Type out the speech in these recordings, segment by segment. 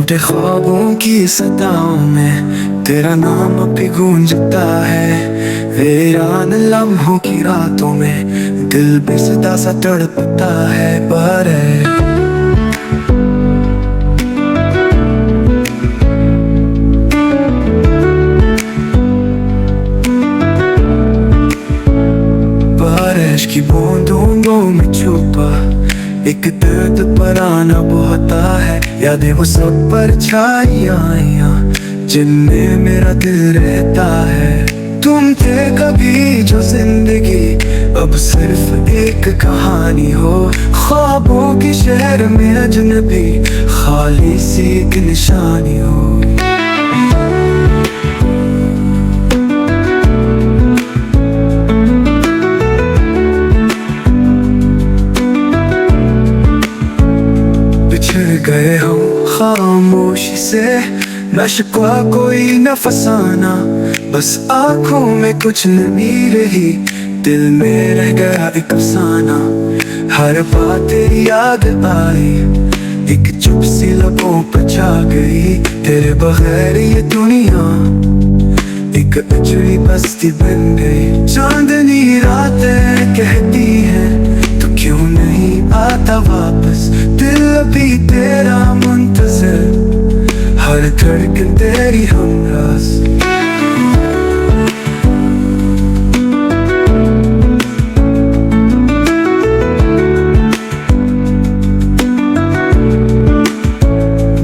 टूटे ख्वाबों की सताओं में तेरा नाम भी गूंजता है। वीरान लम्हों की रातों में दिल बेसुधा सा तड़पता है। पर बारिश की बूंदों में छुपा एक दर्द पराना बहता है। यादें वो सब परछाइयां जिनमें मेरा दिल रहता है। तुम थे कभी जो जिंदगी अब सिर्फ एक कहानी हो। ख्वाबों के शहर में अजनबी खाली सी एक निशानी हो। गए हम खामोशी से, न शिकवा कोई न फसाना, बस आंखों में कुछ नमी रही, दिल में रह गया एक अफसाना। हर बात तेरी याद आई, एक चुप सी लबों पर छा गई। तेरे बगैर ये दुनिया एक अजनबी बस्ती बन गई। चांदनी रातें कहती हैं तो क्यों नहीं आता वापस। दिल अभी तेरा मुंतज़िर, हर धड़कन तेरी हमराज़।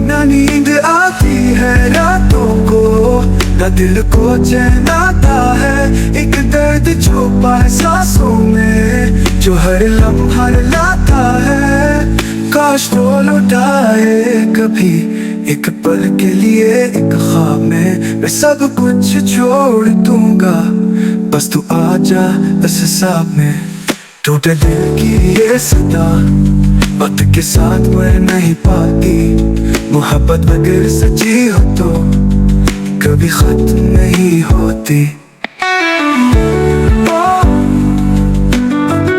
ना नींद आती है रातों को, ना दिल को चैन आता है। एक दर्द छुपा है सांसों में जो हर लम्हा लाता है। काश तो लौटाए कभी एक पल के लिए एक ख्वाब में। मैं सब कुछ छोड़ दूंगा बस तू आ जा इस हिसाब में। टूटे दिल की ये सदा वक्त के साथ मर नहीं पाती। मोहब्बत बगैर सच्ची हो तो कभी खत्म नहीं होती।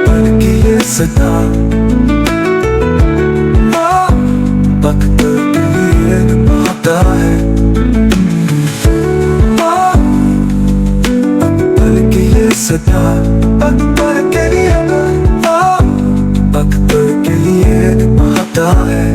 पल की ये सदा वक्त के लिए निभाता है। पल की ये सदा पल के लिए वक्त के लिए निभाता है।